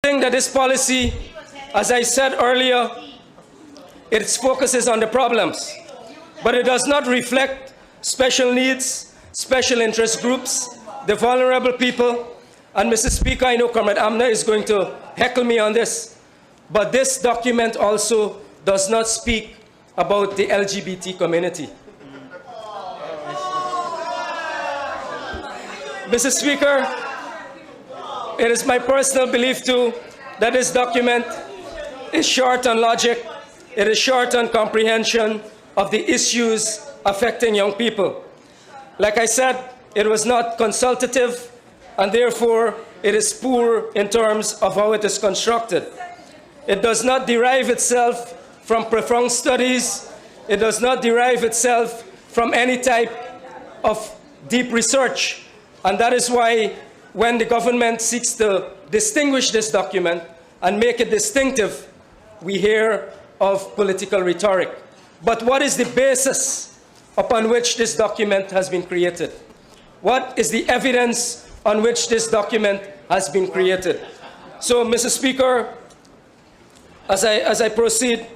think that this policy, as I said earlier, its focus is on the problems, but it does not reflect special needs, special interest groups, the vulnerable people. And Mr. Speaker, I know Comrade Amna is going to heckle me on this, but this document also does not speak about the LGBT community. Mr. Speaker, it is my personal belief too that this document is short on logic, it is short on comprehension of the issues affecting young people. Like I said, it was not consultative, and therefore it is poor in terms of how it is constructed. It does not derive itself from profound studies. It does not derive itself from any type of deep research. And that is why when the government seeks to distinguish this document and make it distinctive, we hear of political rhetoric. But what is the basis upon which this document has been created? What is the evidence on which this document has been created? So, Mr. Speaker, as I proceed,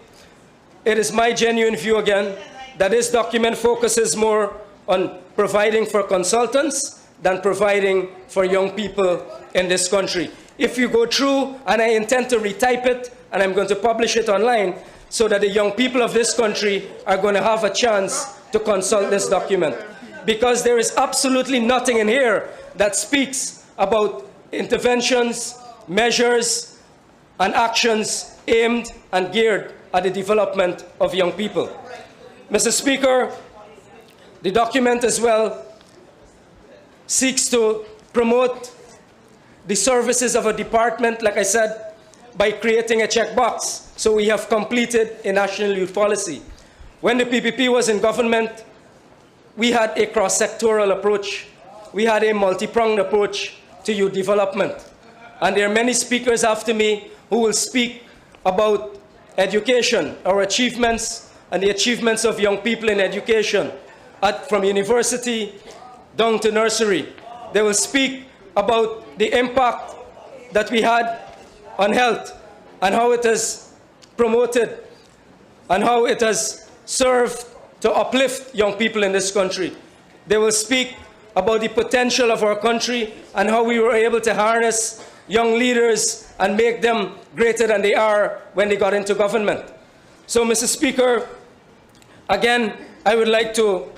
it is my genuine view again that this document focuses more on providing for consultants than providing for young people in this country. If you go through, and I intend to retype it, and I'm going to publish it online, so that the young people of this country are going to have a chance to consult this document. Because there is absolutely nothing in here that speaks about interventions, measures, and actions aimed and geared at the development of young people. Mr. Speaker, the document as well seeks to promote the services of a department, like I said, by creating a checkbox. So we have completed a national youth policy. When the PPP was in government, we had a cross-sectoral approach. We had a multi-pronged approach to youth development. And there are many speakers after me who will speak about education, our achievements, and the achievements of young people in education, from university down to nursery. They will speak about the impact that we had on health and how it has promoted and how it has served to uplift young people in this country. They will speak about the potential of our country and how we were able to harness young leaders and make them greater than they are when they got into government. So, Mr. Speaker, again, I would like to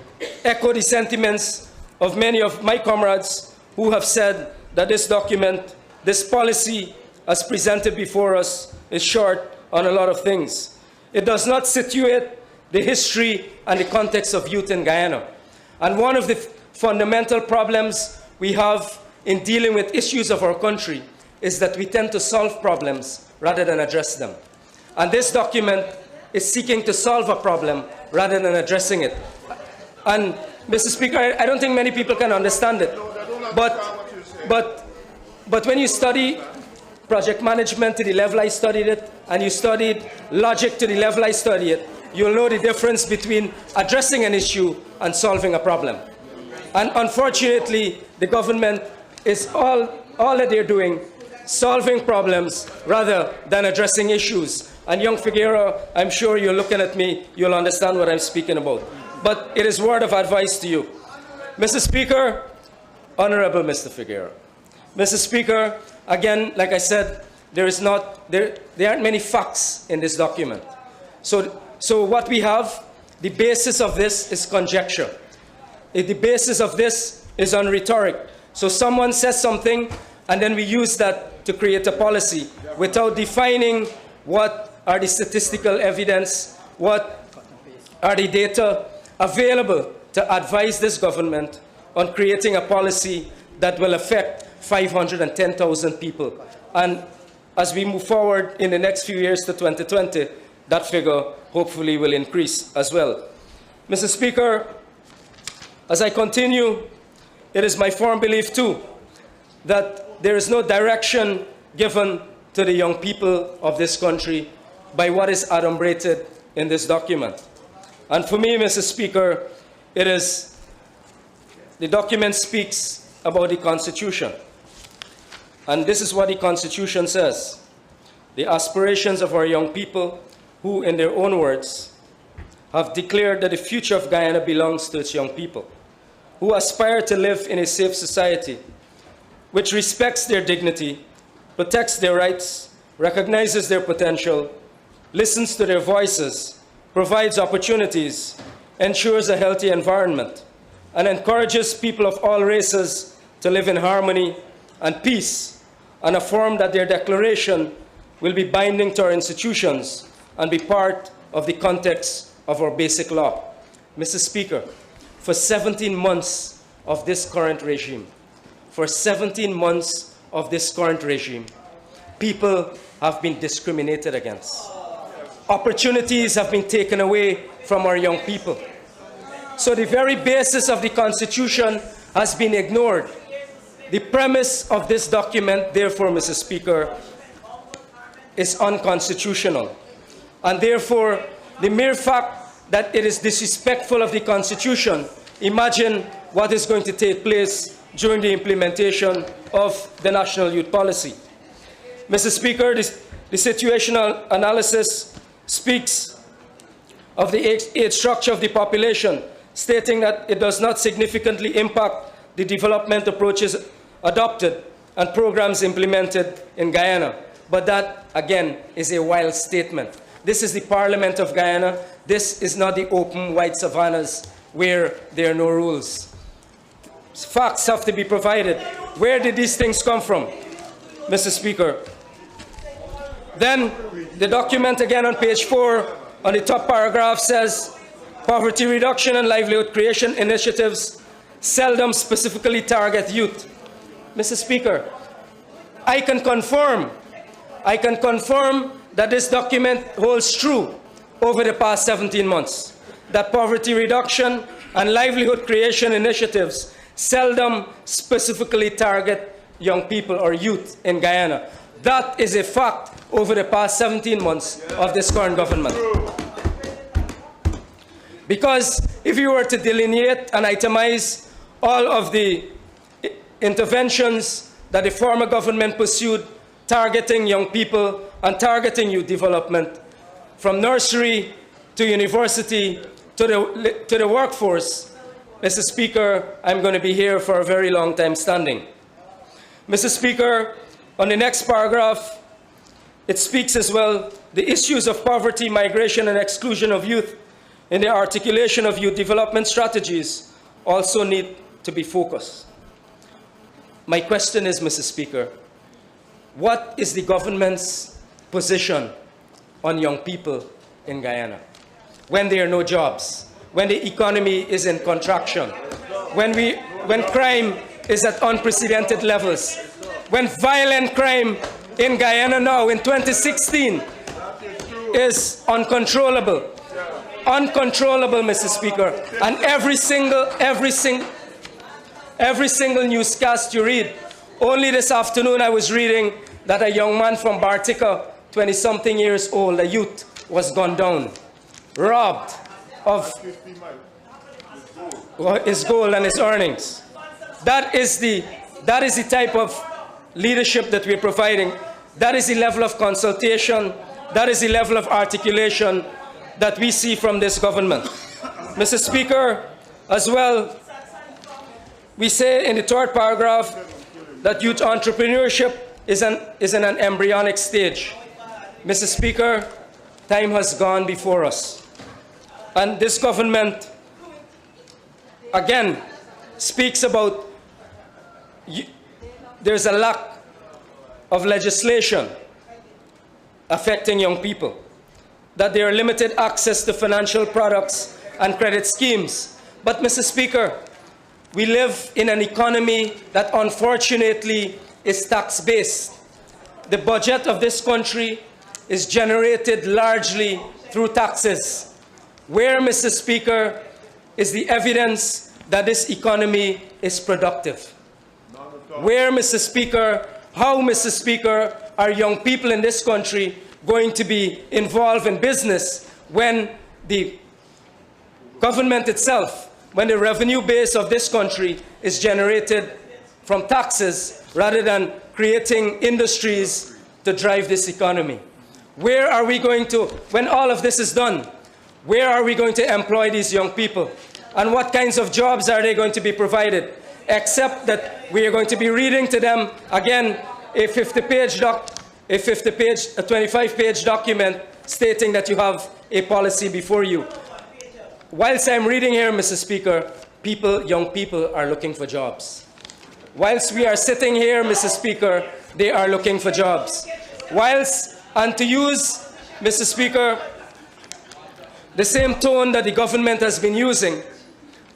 echo the sentiments of many of my comrades who have said that this document, this policy as presented before us, is short on a lot of things. It does not situate the history and the context of youth in Guyana. And one of the fundamental problems we have in dealing with issues of our country is that we tend to solve problems rather than address them. And this document is seeking to solve a problem rather than addressing it. And, Mr. Speaker, I don't think many people can understand it. But when you study project management to the level I studied it, and you studied logic to the level I studied it, you'll know the difference between addressing an issue and solving a problem. And unfortunately, the government is all that they're doing, solving problems rather than addressing issues. And young Figueroa, I'm sure you're looking at me, you'll understand what I'm speaking about. But it is word of advice to you. Mr. Speaker, Honorable Mr. Figueroa. Mr. Speaker, again, like I said, there aren't many facts in this document. So what we have, the basis of this is conjecture. The basis of this is on rhetoric. So someone says something, and then we use that to create a policy without defining what are the statistical evidence, what are the data available to advise this government on creating a policy that will affect 510,000 people. And as we move forward in the next few years to 2020, that figure hopefully will increase as well. Mr. Speaker, as I continue, it is my firm belief too that there is no direction given to the young people of this country by what is adumbrated in this document. And for me, Mr. Speaker, the document speaks about the Constitution. And this is what the Constitution says. the aspirations of our young people who, in their own words, have declared that the future of Guyana belongs to its young people, who aspire to live in a safe society which respects their dignity, protects their rights, recognizes their potential, listens to their voices, provides opportunities, ensures a healthy environment, and encourages people of all races to live in harmony and peace, and affirm that their declaration will be binding to our institutions and be part of the context of our basic law. Mr. Speaker, for 17 months of this current regime, people have been discriminated against. Opportunities have been taken away from our young people. So the very basis of the Constitution has been ignored. The premise of this document, therefore, Mr. Speaker, is unconstitutional. And therefore, the mere fact that it is disrespectful of the Constitution, imagine what is going to take place during the implementation of the National Youth Policy. Mr. Speaker, the situational analysis speaks of the age structure of the population, stating that it does not significantly impact the development approaches adopted and programs implemented in Guyana. But that, again, is a wild statement. This is the Parliament of Guyana. This is not the open white savannas where there are no rules. Facts have to be provided. Where did these things come from, Mr. Speaker? Then the document again on page 4, on the top paragraph, says poverty reduction and livelihood creation initiatives seldom specifically target youth. Mr. Speaker, I can confirm that this document holds true over the past 17 months, that poverty reduction and livelihood creation initiatives seldom specifically target young people or youth in Guyana. That is a fact over the past 17 months of this current government. Because if you were to delineate and itemize all of the interventions that the former government pursued targeting young people and targeting youth development, from nursery to university to the workforce, Mr. Speaker, I'm going to be here for a very long time standing. Mr. Speaker, on the next paragraph, it speaks as well the issues of poverty, migration, and exclusion of youth in the articulation of youth development strategies also need to be focused. My question is, Mr. Speaker, what is the government's position on young people in Guyana when there are no jobs, when the economy is in contraction, when crime is at unprecedented levels, when violent crime in Guyana now in 2016 is uncontrollable, Mr. Speaker, and every single newscast you read. Only this afternoon I was reading that a young man from Bartica, 20-something years old, a youth, was gunned down, robbed of his gold and his earnings. That is the type of leadership that we're providing. That is the level of consultation. That is the level of articulation that we see from this government. Mr. Speaker, as well, we say in the third paragraph that youth entrepreneurship is in an embryonic stage. Mr. Speaker, time has gone before us. And this government, again, speaks about there's a lack of legislation affecting young people, that there are limited access to financial products and credit schemes. But, Mr. Speaker, we live in an economy that unfortunately is tax-based. The budget of this country is generated largely through taxes. Where, Mr. Speaker, is the evidence that this economy is productive? Where, Mr. Speaker, how, Mr. Speaker, are young people in this country going to be involved in business when the government itself, when the revenue base of this country is generated from taxes rather than creating industries to drive this economy? Where are we going to, when all of this is done, where are we going to employ these young people? And what kinds of jobs are they going to be provided? Except that we are going to be reading to them, again, a 25-page document stating that you have a policy before you. Whilst I'm reading here, Mr. Speaker, young people are looking for jobs. Whilst we are sitting here, Mr. Speaker, they are looking for jobs. And to use, Mr. Speaker, the same tone that the government has been using,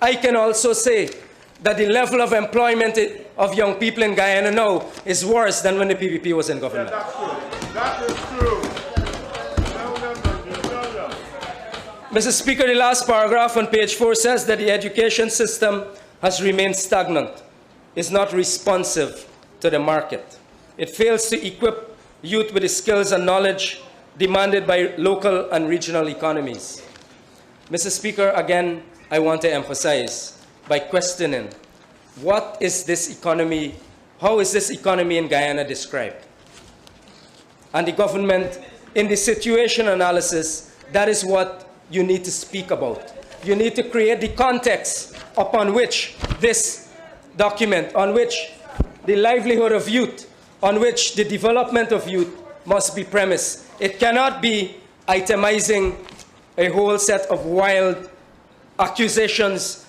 I can also say that the level of employment of young people in Guyana now is worse than when the PPP was in government. Yeah, that is true. Mr. Speaker, the last paragraph on page 4 says that the education system has remained stagnant, is not responsive to the market. It fails to equip youth with the skills and knowledge demanded by local and regional economies. Mr. Speaker, again, I want to emphasize by questioning, what is this economy, how is this economy in Guyana described? And the government, in the situation analysis, that is what you need to speak about. You need to create the context upon which this document, on which the livelihood of youth, on which the development of youth must be premised. It cannot be itemizing a whole set of wild accusations